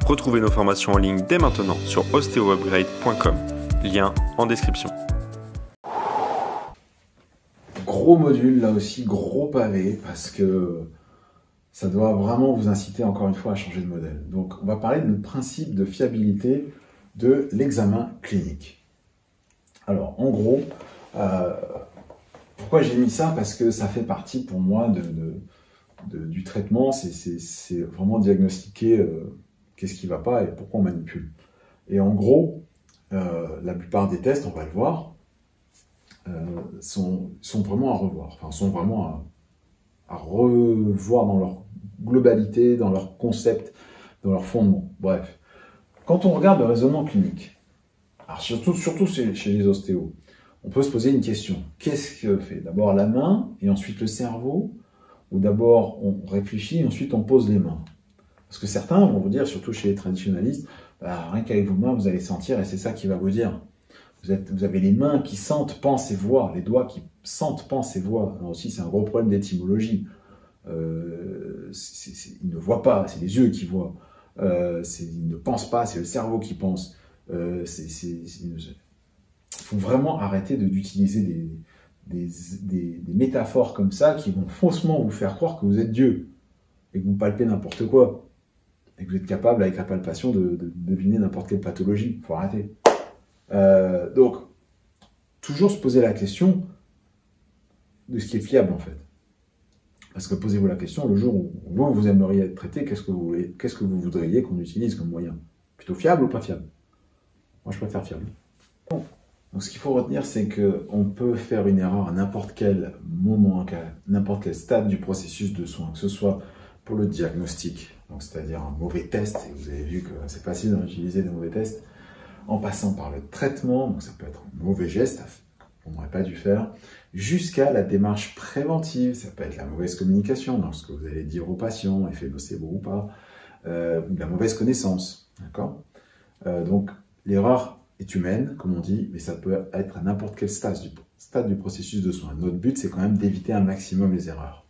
Retrouvez nos formations en ligne dès maintenant sur ostéoupgrade.com. Lien en description. Gros module, là aussi, gros pavé, parce que ça doit vraiment vous inciter encore une fois à changer de modèle. Donc, on va parler du principe de fiabilité de l'examen clinique. Alors, en gros, pourquoi j'ai mis ça? Parce que ça fait partie pour moi du traitement, c'est vraiment diagnostiquer qu'est-ce qui ne va pas et pourquoi on manipule. Et en gros, la plupart des tests, on va le voir, sont vraiment à revoir, enfin sont vraiment à revoir dans leur globalité, dans leur concept, dans leur fondement. Bref, quand on regarde le raisonnement clinique, alors surtout chez les ostéos, on peut se poser une question. Qu'est-ce que fait d'abord la main et ensuite le cerveau? Ou d'abord on réfléchit et ensuite on pose les mains? Parce que certains vont vous dire, surtout chez les traditionalistes, bah, rien qu'avec vos mains vous allez sentir et c'est ça qui va vous dire. Vous avez les mains qui sentent, pensent et voient, les doigts qui sentent, pensent et voient. Alors aussi, c'est un gros problème d'étymologie. Ils ne voient pas, c'est les yeux qui voient. Ils ne pensent pas, c'est le cerveau qui pense. Il faut vraiment arrêter d'utiliser des métaphores comme ça qui vont faussement vous faire croire que vous êtes Dieu et que vous palpez n'importe quoi et que vous êtes capable, avec la palpation, de deviner n'importe quelle pathologie. Il faut arrêter. Donc, toujours se poser la question de ce qui est fiable en fait. Parce que posez-vous la question, le jour où vous aimeriez être traité, qu'est-ce que vous voudriez qu'on utilise comme moyen? Plutôt fiable ou pas fiable? Moi, je préfère fiable. Bon. Donc, ce qu'il faut retenir, c'est qu'on peut faire une erreur à n'importe quel moment, à n'importe quel stade du processus de soin, que ce soit pour le diagnostic, donc c'est-à-dire un mauvais test, et vous avez vu que c'est facile d'utiliser des mauvais tests, en passant par le traitement, donc ça peut être un mauvais geste qu'on n'aurait pas dû faire, jusqu'à la démarche préventive, ça peut être la mauvaise communication, dans ce que vous allez dire au patient, effet nocebo ou pas, ou la mauvaise connaissance, d'accord? Donc l'erreur est humaine, comme on dit, mais ça peut être à n'importe quel stade du processus de soin. Notre but, c'est quand même d'éviter un maximum les erreurs.